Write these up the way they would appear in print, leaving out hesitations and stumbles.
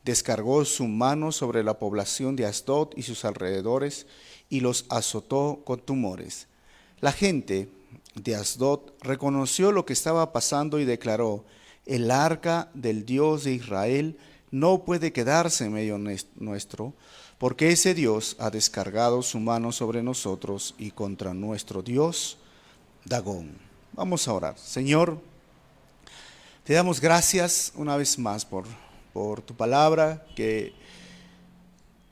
descargó su mano sobre la población de Asdod y sus alrededores y los azotó con tumores. La gente de Asdod reconoció lo que estaba pasando y declaró: el arca del Dios de Israel no puede quedarse en medio nuestro, porque ese Dios ha descargado su mano sobre nosotros y contra nuestro Dios Dagón. Vamos a orar. Señor, te damos gracias una vez más por tu palabra, que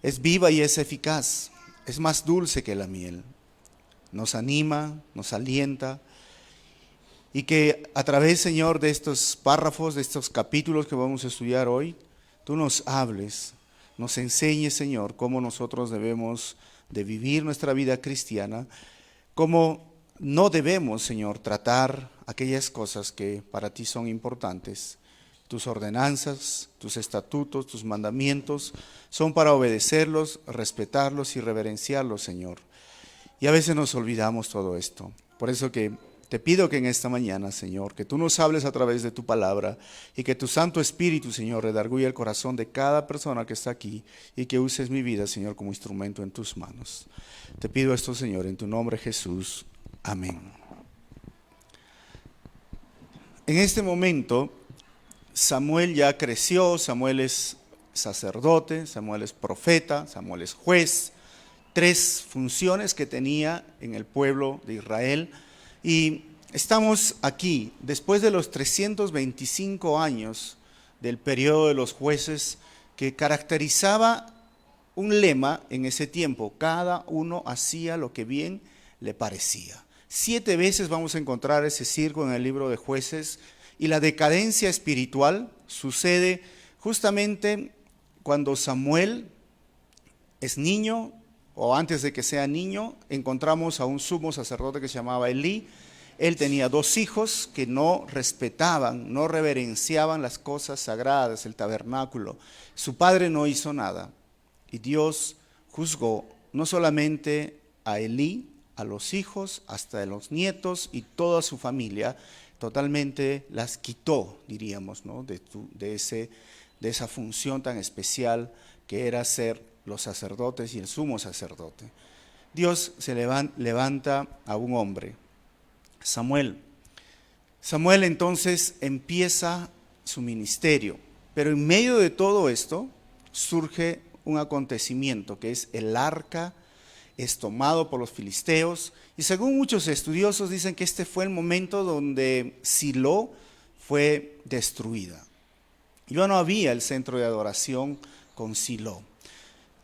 es viva y es eficaz, es más dulce que la miel. Nos anima, nos alienta, y que a través, Señor, de estos párrafos, de estos capítulos que vamos a estudiar hoy, tú nos hables, nos enseñes, Señor, cómo nosotros debemos de vivir nuestra vida cristiana, cómo no debemos, Señor, tratar aquellas cosas que para ti son importantes. Tus ordenanzas, tus estatutos, tus mandamientos son para obedecerlos, respetarlos y reverenciarlos, Señor. Y a veces nos olvidamos todo esto. Por eso que te pido que en esta mañana, Señor, que tú nos hables a través de tu palabra y que tu Santo Espíritu, Señor, redarguya el corazón de cada persona que está aquí y que uses mi vida, Señor, como instrumento en tus manos. Te pido esto, Señor, en tu nombre, Jesús. Amén. En este momento, Samuel ya creció, Samuel es sacerdote, Samuel es profeta, Samuel es juez. 3 funciones que tenía en el pueblo de Israel. Y estamos aquí, después de los 325 años del periodo de los jueces, que caracterizaba un lema en ese tiempo: cada uno hacía lo que bien le parecía. 7 veces vamos a encontrar ese círculo en el libro de Jueces, y la decadencia espiritual sucede justamente cuando Samuel es niño, o antes de que sea niño. Encontramos a un sumo sacerdote que se llamaba Elí. Él tenía 2 hijos que no respetaban, no reverenciaban las cosas sagradas, el tabernáculo. Su padre no hizo nada, y Dios juzgó no solamente a Elí, a los hijos, hasta a los nietos y toda su familia. Totalmente las quitó, diríamos, ¿no? de esa función tan especial que era ser los sacerdotes y el sumo sacerdote. Dios se levanta a un hombre, Samuel. Samuel entonces empieza su ministerio, pero en medio de todo esto surge un acontecimiento, que es el arca es tomado por los filisteos, y según muchos estudiosos dicen que este fue el momento donde Silo fue destruida. Ya no había el centro de adoración con Silo.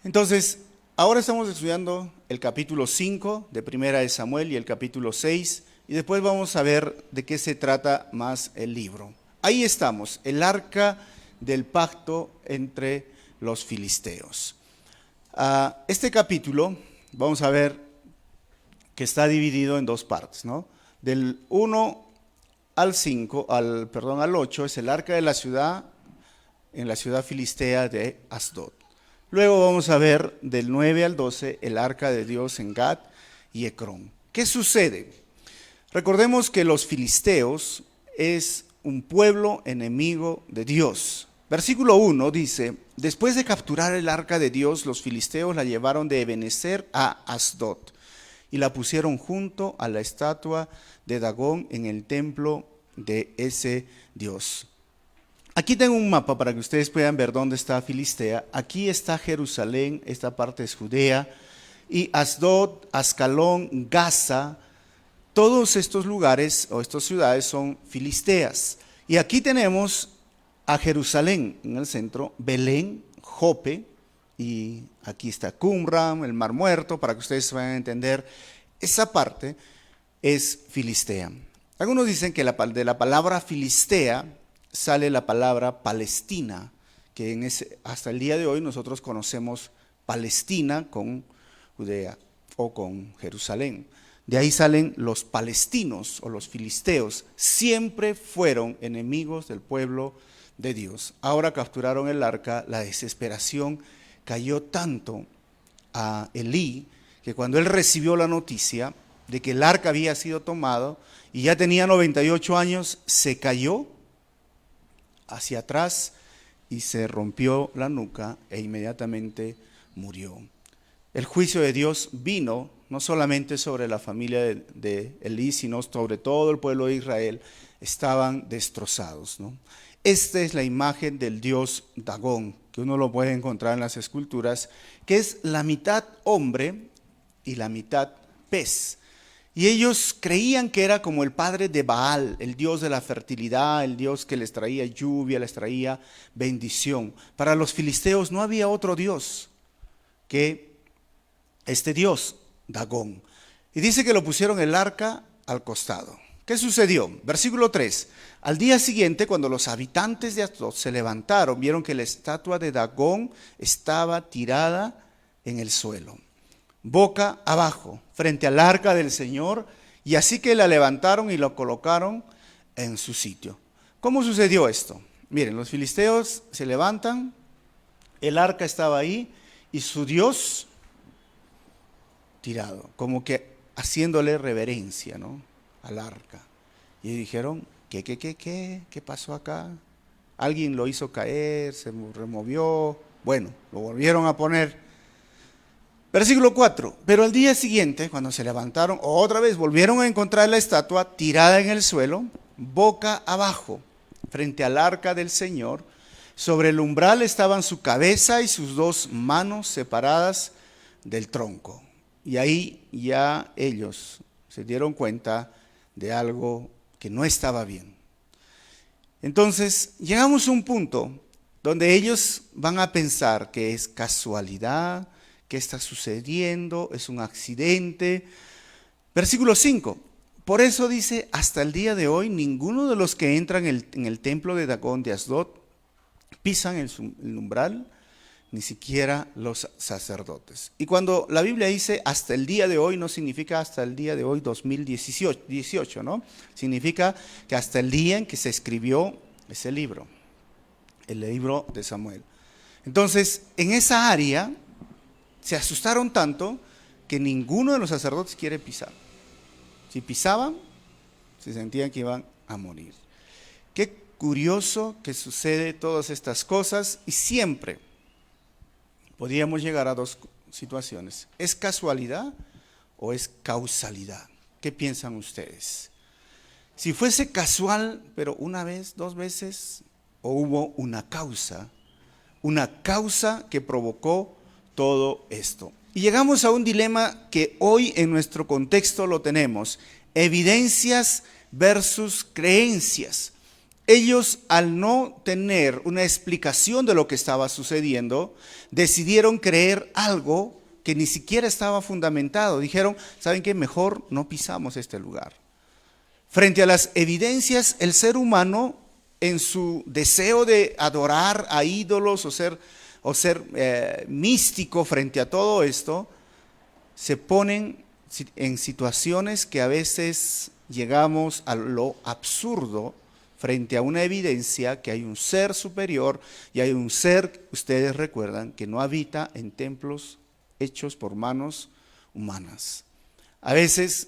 Entonces, ahora estamos estudiando el capítulo 5 de Primera de Samuel y el capítulo 6, y después vamos a ver de qué se trata más el libro. Ahí estamos, el arca del pacto entre los filisteos. Este capítulo, vamos a ver que está dividido en 2 partes, ¿no? Del 1 al 5, al 8 es el arca de la ciudad, en la ciudad filistea de Asdod. Luego vamos a ver del 9 al 12 el arca de Dios en Gat y Ecrón. ¿Qué sucede? Recordemos que los filisteos es un pueblo enemigo de Dios. Versículo 1 dice: después de capturar el arca de Dios, los filisteos la llevaron de Ebenezer a Asdod y la pusieron junto a la estatua de Dagón en el templo de ese Dios. Aquí tengo un mapa para que ustedes puedan ver dónde está Filistea. Aquí está Jerusalén, esta parte es Judea, y Asdod, Ascalón, Gaza, todos estos lugares o estas ciudades son filisteas. Y aquí tenemos a Jerusalén en el centro, Belén, Jope, y aquí está Qumran, el Mar Muerto, para que ustedes vayan a entender. Esa parte es filistea. Algunos dicen que de la palabra filistea sale la palabra Palestina, que hasta el día de hoy nosotros conocemos Palestina con Judea o con Jerusalén. De ahí salen los palestinos o los filisteos. Siempre fueron enemigos del pueblo de Dios. Ahora capturaron el arca, la desesperación cayó tanto a Elí que cuando él recibió la noticia de que el arca había sido tomado y ya tenía 98 años, se cayó hacia atrás y se rompió la nuca e inmediatamente murió. El juicio de Dios vino no solamente sobre la familia de Elí, sino sobre todo el pueblo de Israel. Estaban destrozados, ¿no? Esta es la imagen del dios Dagón, que uno lo puede encontrar en las esculturas, que es la mitad hombre y la mitad pez. Y ellos creían que era como el padre de Baal, el dios de la fertilidad, el dios que les traía lluvia, les traía bendición. Para los filisteos no había otro dios que este dios, Dagón. Y dice que lo pusieron el arca al costado. ¿Qué sucedió? Versículo 3. Al día siguiente, cuando los habitantes de Asdod se levantaron, vieron que la estatua de Dagón estaba tirada en el suelo, boca abajo, frente al arca del Señor, y así que la levantaron y la colocaron en su sitio. ¿Cómo sucedió esto? Miren, los filisteos se levantan, el arca estaba ahí y su Dios tirado, como que haciéndole reverencia, ¿no?, al arca. Y dijeron, ¿qué pasó acá? Alguien lo hizo caer, se removió, bueno, lo volvieron a poner. Versículo 4, pero al día siguiente, cuando se levantaron, otra vez volvieron a encontrar la estatua tirada en el suelo, boca abajo, frente al arca del Señor. Sobre el umbral estaban su cabeza y sus dos manos separadas del tronco. Y ahí ya ellos se dieron cuenta de algo que no estaba bien. Entonces llegamos a un punto donde ellos van a pensar que es casualidad, que está sucediendo, es un accidente. Versículo 5, por eso dice, hasta el día de hoy ninguno de los que entran en el templo de Dagón de Asdod pisan el umbral, ni siquiera los sacerdotes. Y cuando la Biblia dice hasta el día de hoy, no significa hasta el día de hoy 2018, ¿no? Significa que hasta el día en que se escribió ese libro, el libro de Samuel. Entonces, en esa área se asustaron tanto que ninguno de los sacerdotes quiere pisar. Si pisaban, se sentían que iban a morir. Qué curioso que sucede todas estas cosas y siempre podríamos llegar a dos situaciones. ¿Es casualidad o es causalidad? ¿Qué piensan ustedes? Si fuese casual, pero una vez, dos veces, o hubo una causa que provocó todo esto. Y llegamos a un dilema que hoy en nuestro contexto lo tenemos: evidencias versus creencias. Ellos, al no tener una explicación de lo que estaba sucediendo, decidieron creer algo que ni siquiera estaba fundamentado. Dijeron, ¿saben qué? Mejor no pisamos este lugar. Frente a las evidencias, el ser humano, en su deseo de adorar a ídolos o ser místico frente a todo esto, se ponen en situaciones que a veces llegamos a lo absurdo frente a una evidencia que hay un ser superior y hay un ser, ustedes recuerdan, que no habita en templos hechos por manos humanas. A veces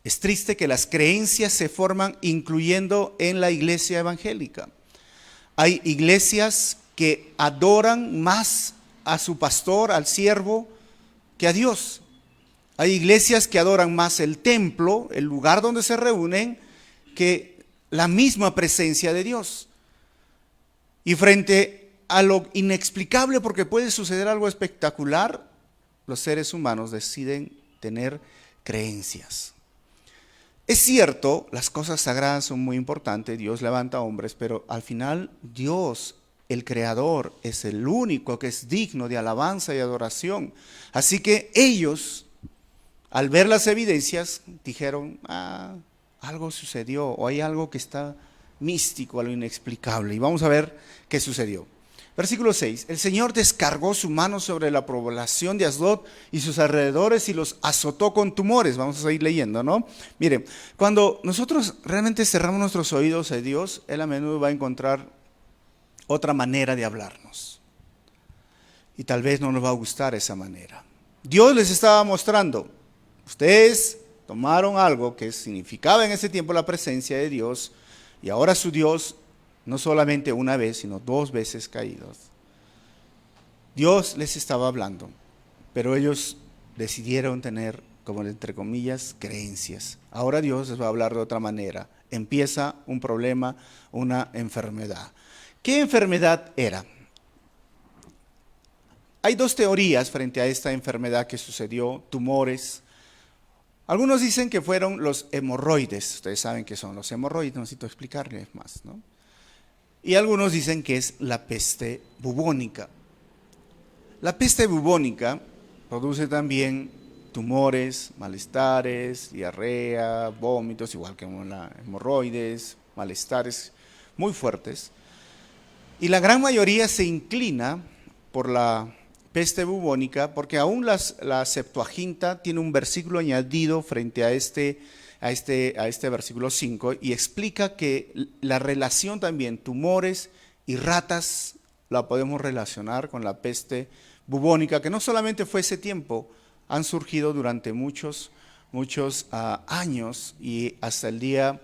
es triste que las creencias se forman incluyendo en la iglesia evangélica. Hay iglesias que adoran más a su pastor, al siervo, que a Dios. Hay iglesias que adoran más el templo, el lugar donde se reúnen, que la misma presencia de Dios. Y frente a lo inexplicable, porque puede suceder algo espectacular, los seres humanos deciden tener creencias. Es cierto, las cosas sagradas son muy importantes, Dios levanta hombres, pero al final Dios, el Creador, es el único que es digno de alabanza y adoración. Así que ellos, al ver las evidencias, dijeron, algo sucedió o hay algo que está místico, algo inexplicable. Y vamos a ver qué sucedió. Versículo 6, el Señor descargó su mano sobre la población de Asdod y sus alrededores y los azotó con tumores. Vamos a seguir leyendo, ¿no? Miren, cuando nosotros realmente cerramos nuestros oídos a Dios, Él a menudo va a encontrar otra manera de hablarnos. Y tal vez no nos va a gustar esa manera. Dios les estaba mostrando, ustedes tomaron algo que significaba en ese tiempo la presencia de Dios y ahora su Dios no solamente una vez, sino 2 veces caídos. Dios les estaba hablando, pero ellos decidieron tener, como entre comillas, creencias. Ahora Dios les va a hablar de otra manera. Empieza un problema, una enfermedad. ¿Qué enfermedad era? Hay 2 teorías frente a esta enfermedad que sucedió, tumores. Algunos dicen que fueron los hemorroides. Ustedes saben qué son los hemorroides, no necesito explicarles más, ¿no? Y algunos dicen que es la peste bubónica. La peste bubónica produce también tumores, malestares, diarrea, vómitos, igual que la hemorroides, malestares muy fuertes. Y la gran mayoría se inclina por la peste bubónica porque aún la Septuaginta tiene un versículo añadido frente a este versículo 5 y explica que la relación también, tumores y ratas, la podemos relacionar con la peste bubónica, que no solamente fue ese tiempo, han surgido durante muchos años y hasta el día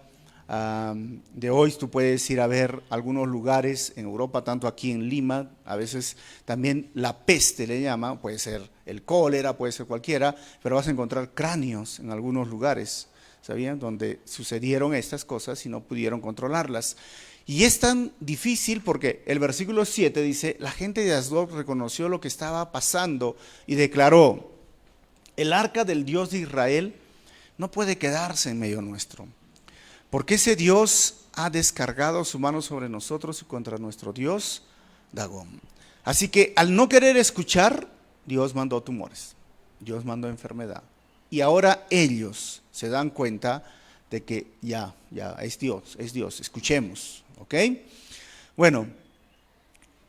de hoy tú puedes ir a ver algunos lugares en Europa, tanto aquí en Lima, a veces también la peste le llama, puede ser el cólera, puede ser cualquiera, pero vas a encontrar cráneos en algunos lugares, ¿sabían? Donde sucedieron estas cosas y no pudieron controlarlas. Y es tan difícil porque el versículo 7 dice, la gente de Asdod reconoció lo que estaba pasando y declaró, el arca del Dios de Israel no puede quedarse en medio nuestro, porque ese Dios ha descargado su mano sobre nosotros y contra nuestro Dios, Dagón. Así que al no querer escuchar, Dios mandó tumores, Dios mandó enfermedad. Y ahora ellos se dan cuenta de que ya es Dios, escuchemos. ¿Ok? Bueno,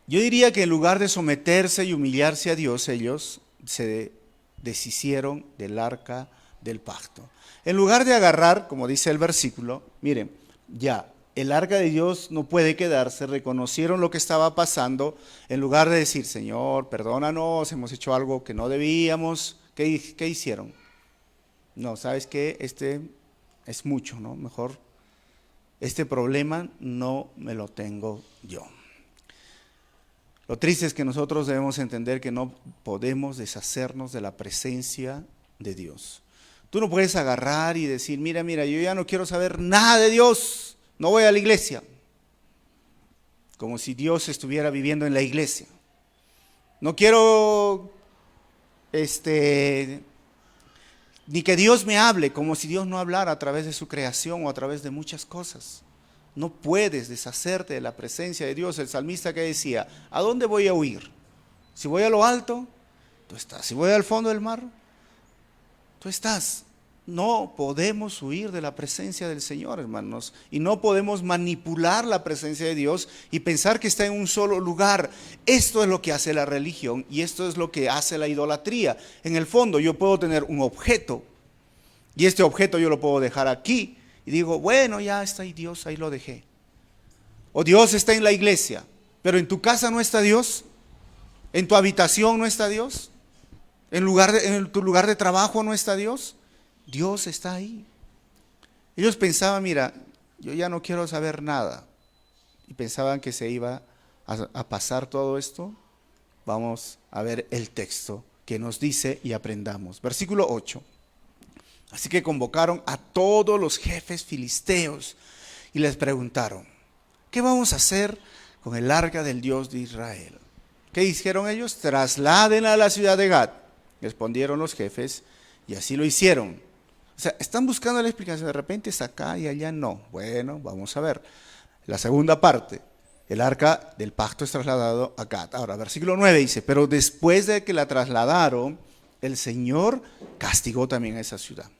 yo diría que en lugar de someterse y humillarse a Dios, ellos se deshicieron del arca del pacto. En lugar de agarrar, como dice el versículo, miren, ya, el arca de Dios no puede quedarse, reconocieron lo que estaba pasando, en lugar de decir, Señor, perdónanos, hemos hecho algo que no debíamos, ¿qué hicieron? No, ¿sabes qué? Este es mucho, ¿no? Mejor este problema no me lo tengo yo. Lo triste es que nosotros debemos entender que no podemos deshacernos de la presencia de Dios. Tú no puedes agarrar y decir, mira, yo ya no quiero saber nada de Dios, no voy a la iglesia. Como si Dios estuviera viviendo en la iglesia. No quiero, ni que Dios me hable, como si Dios no hablara a través de su creación o a través de muchas cosas. No puedes deshacerte de la presencia de Dios. El salmista que decía, ¿a dónde voy a huir? Si voy a lo alto, tú estás. Si voy al fondo del mar, tú estás. No podemos huir de la presencia del Señor, hermanos. Y no podemos manipular la presencia de Dios y pensar que está en un solo lugar. Esto es lo que hace la religión y esto es lo que hace la idolatría. En el fondo yo puedo tener un objeto y este objeto yo lo puedo dejar aquí. Y digo, bueno, ya está ahí Dios, ahí lo dejé. O Dios está en la iglesia, pero en tu casa no está Dios, en tu habitación no está Dios, en tu lugar de trabajo no está Dios. Dios está ahí. Ellos pensaban, mira, yo ya no quiero saber nada. Y pensaban que se iba a pasar todo esto. Vamos a ver el texto que nos dice y aprendamos. Versículo 8. Así que convocaron a todos los jefes filisteos y les preguntaron, ¿qué vamos a hacer con el arca del Dios de Israel? ¿Qué dijeron ellos? Trasládenla a la ciudad de Gat. Respondieron los jefes y así lo hicieron. O sea, están buscando la explicación, de repente está acá y allá no. Bueno, vamos a ver. La segunda parte, el arca del pacto es trasladado a Gat. Ahora, versículo 9 dice, pero después de que la trasladaron, el Señor castigó también a esa ciudad,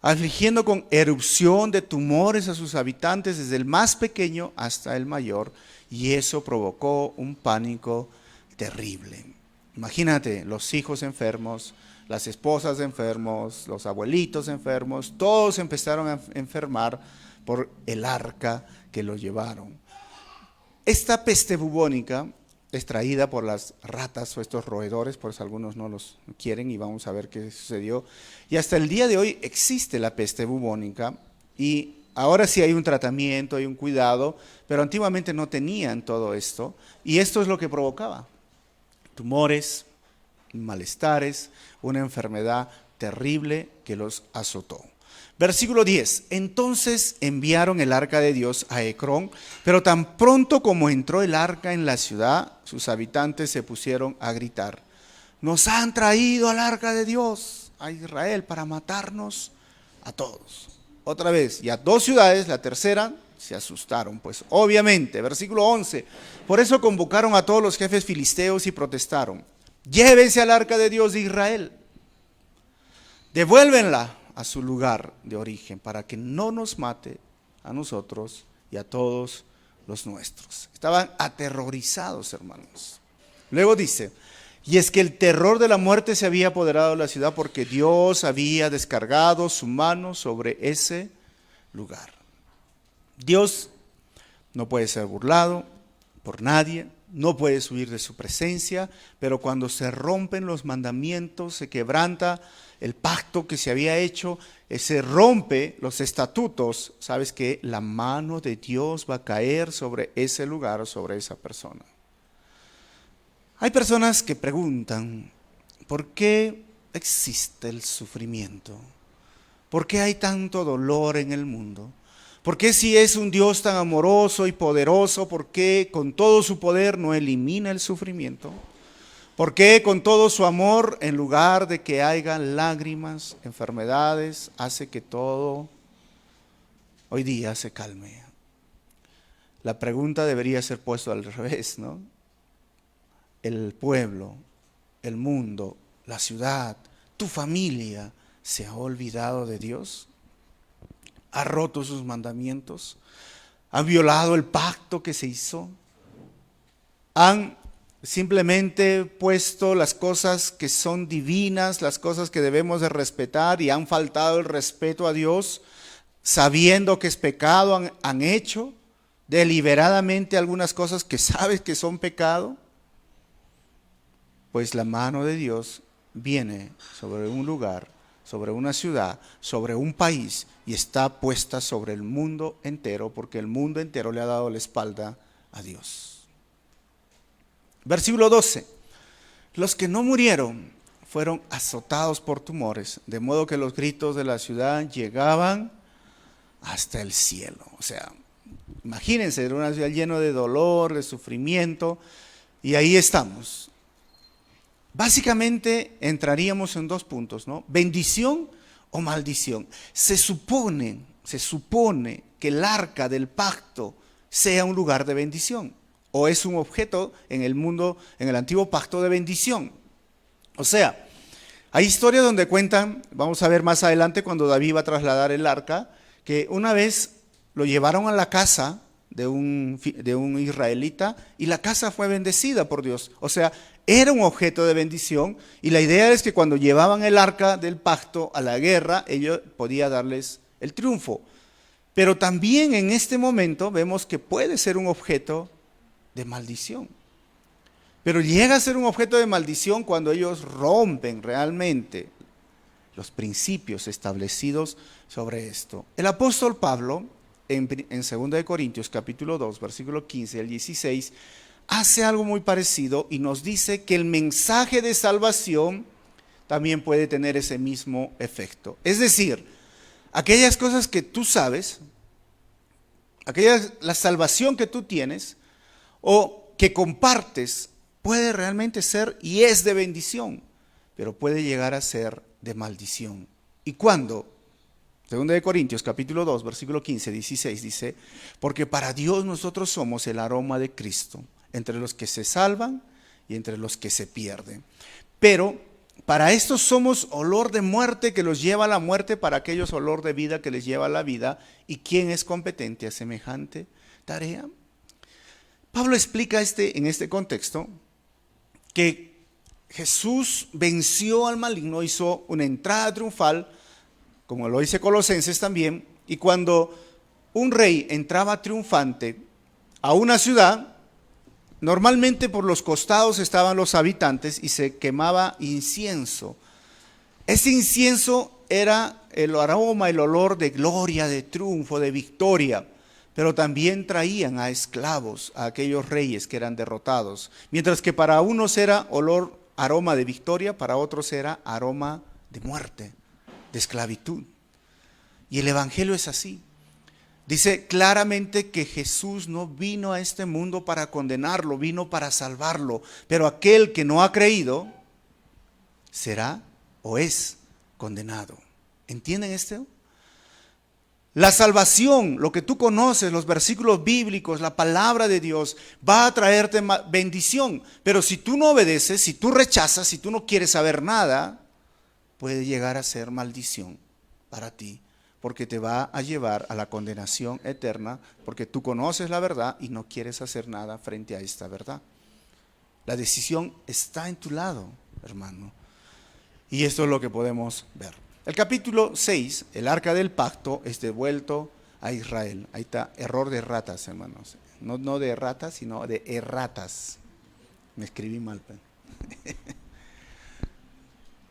afligiendo con erupción de tumores a sus habitantes, desde el más pequeño hasta el mayor, y eso provocó un pánico terrible. Imagínate, los hijos enfermos, las esposas enfermos, los abuelitos enfermos, todos empezaron a enfermar por el arca que lo llevaron. Esta peste bubónica es traída por las ratas o estos roedores, por eso algunos no los quieren y vamos a ver qué sucedió. Y hasta el día de hoy existe la peste bubónica y Ahora sí hay un tratamiento, hay un cuidado, pero antiguamente no tenían todo esto. Y esto es lo que provocaba tumores, malestares, una enfermedad terrible que los azotó. Versículo 10. Entonces enviaron el arca de Dios a Ecrón, pero tan pronto como entró el arca en la ciudad, sus habitantes se pusieron a gritar: nos han traído al arca de Dios a Israel para matarnos a todos. Otra vez, ya dos ciudades, la tercera, se asustaron, pues obviamente. Versículo 11. Por eso convocaron a todos los jefes filisteos y protestaron: llévense al arca de Dios de Israel, devuélvenla a su lugar de origen para que no nos mate a nosotros y a todos los nuestros. Estaban aterrorizados, hermanos. Luego dice: y es que el terror de la muerte se había apoderado de la ciudad porque Dios había descargado su mano sobre ese lugar. Dios no puede ser burlado por nadie, no puedes huir de su presencia, pero cuando se rompen los mandamientos, se quebranta el pacto que se había hecho, se rompe los estatutos, sabes que la mano de Dios va a caer sobre ese lugar, sobre esa persona. Hay personas que preguntan: ¿por qué existe el sufrimiento? ¿Por qué hay tanto dolor en el mundo? ¿Por qué, si es un Dios tan amoroso y poderoso, por qué con todo su poder no elimina el sufrimiento? ¿Por qué con todo su amor, en lugar de que haya lágrimas, enfermedades, hace que todo hoy día se calme? La pregunta debería ser puesta al revés, ¿no? El pueblo, el mundo, la ciudad, tu familia, ¿se ha olvidado de Dios? ¿Ha roto sus mandamientos? ¿Han violado el pacto que se hizo? ¿Han simplemente puesto las cosas que son divinas, las cosas que debemos de respetar, y han faltado el respeto a Dios, sabiendo que es pecado? ¿Han hecho deliberadamente algunas cosas que sabes que son pecado? Pues la mano de Dios viene sobre un lugar, sobre una ciudad, sobre un país, y está puesta sobre el mundo entero, porque el mundo entero le ha dado la espalda a Dios. Versículo 12. Los que no murieron fueron azotados por tumores, de modo que los gritos de la ciudad llegaban hasta el cielo. O sea, imagínense, era una ciudad llena de dolor, de sufrimiento, y ahí estamos. Básicamente entraríamos en dos puntos, ¿no? Bendición o maldición. Se supone que el arca del pacto sea un lugar de bendición, o es un objeto en el mundo, en el antiguo pacto, de bendición. O sea, hay historias donde cuentan, vamos a ver más adelante cuando David iba a trasladar el arca, que una vez lo llevaron a la casa de un israelita y la casa fue bendecida por Dios. O sea, era un objeto de bendición, y la idea es que cuando llevaban el arca del pacto a la guerra, ellos podía darles el triunfo. Pero también en este momento vemos que puede ser un objeto de maldición. Pero llega a ser un objeto de maldición cuando ellos rompen realmente los principios establecidos sobre esto. El apóstol Pablo, en 2 Corintios capítulo 2, versículo 15 al 16, hace algo muy parecido y nos dice que el mensaje de salvación también puede tener ese mismo efecto. Es decir, aquellas cosas que tú sabes, la salvación que tú tienes o que compartes, puede realmente ser y es de bendición, pero puede llegar a ser de maldición. ¿Y cuándo? 2 Corintios capítulo 2, versículo 15, 16 dice: porque para Dios nosotros somos el aroma de Cristo entre los que se salvan y entre los que se pierden. Pero para estos somos olor de muerte que los lleva a la muerte, para aquellos olor de vida que les lleva a la vida. ¿Y quién es competente a semejante tarea? Pablo explica en este contexto que Jesús venció al maligno, hizo una entrada triunfal, como lo dice Colosenses también, y cuando un rey entraba triunfante a una ciudad, normalmente por los costados estaban los habitantes y se quemaba incienso. Ese incienso era el aroma, el olor de gloria, de triunfo, de victoria, pero también traían a esclavos, a aquellos reyes que eran derrotados. Mientras que para unos era olor, aroma de victoria, para otros era aroma de muerte, de esclavitud. Y el evangelio es así. Dice claramente que Jesús no vino a este mundo para condenarlo, vino para salvarlo. Pero aquel que no ha creído será o es condenado. ¿Entienden esto? La salvación, lo que tú conoces, los versículos bíblicos, la palabra de Dios, va a traerte bendición. Pero si tú no obedeces, si tú rechazas, si tú no quieres saber nada, puede llegar a ser maldición para ti. Porque te va a llevar a la condenación eterna, porque tú conoces la verdad y no quieres hacer nada frente a esta verdad. La decisión está en tu lado, hermano. Y esto es lo que podemos ver. El capítulo 6, el arca del pacto, es devuelto a Israel. Ahí está, error de ratas, hermanos. No de ratas, sino de erratas. Me escribí mal.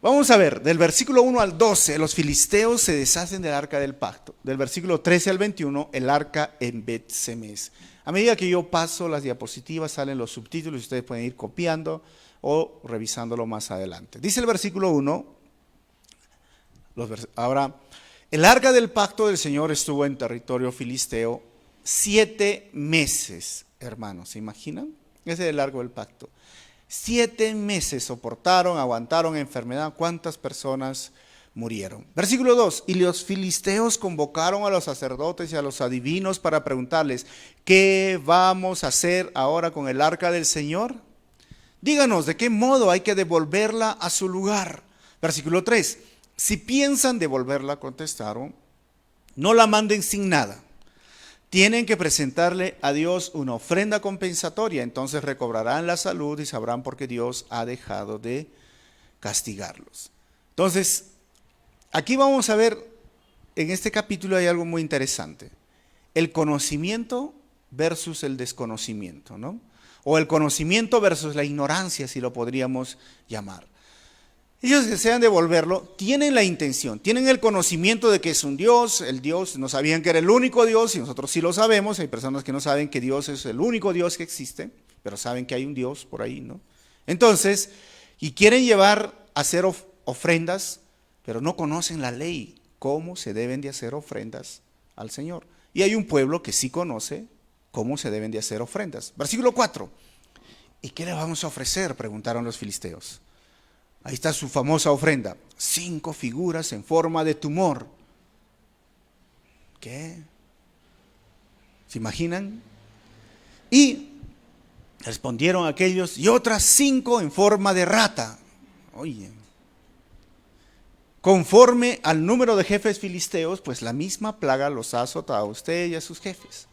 Vamos a ver, del versículo 1 al 12, los filisteos se deshacen del arca del pacto. Del versículo 13 al 21, el arca en Bet-Semes. A medida que yo paso las diapositivas, salen los subtítulos y ustedes pueden ir copiando o revisándolo más adelante. Dice el versículo 1, ahora, el arca del pacto del Señor estuvo en territorio filisteo 7 meses, hermanos, ¿se imaginan? Ese es el arca del pacto. 7 meses soportaron, aguantaron enfermedad. ¿Cuántas personas murieron? Versículo 2, y los filisteos convocaron a los sacerdotes y a los adivinos para preguntarles, ¿qué vamos a hacer ahora con el arca del Señor? Díganos, ¿de qué modo hay que devolverla a su lugar? Versículo 3, si piensan devolverla, contestaron, no la manden sin nada. Tienen que presentarle a Dios una ofrenda compensatoria, entonces recobrarán la salud y sabrán por qué Dios ha dejado de castigarlos. Entonces, aquí vamos a ver, en este capítulo hay algo muy interesante. El conocimiento versus el desconocimiento, ¿no? O el conocimiento versus la ignorancia, si lo podríamos llamar. Ellos desean devolverlo, tienen la intención, tienen el conocimiento de que es un Dios, el Dios, no sabían que era el único Dios y nosotros sí lo sabemos, hay personas que no saben que Dios es el único Dios que existe, pero saben que hay un Dios por ahí, ¿no? Entonces, y quieren llevar a hacer ofrendas, pero no conocen la ley, cómo se deben de hacer ofrendas al Señor. Y hay un pueblo que sí conoce cómo se deben de hacer ofrendas. Versículo 4, ¿y qué le vamos a ofrecer?, preguntaron los filisteos. Ahí está su famosa ofrenda, 5 figuras en forma de tumor. ¿Qué? ¿Se imaginan? Y respondieron aquellos, y otras 5 en forma de rata. Oye, conforme al número de jefes filisteos, pues la misma plaga los ha azotado a usted y a sus jefes.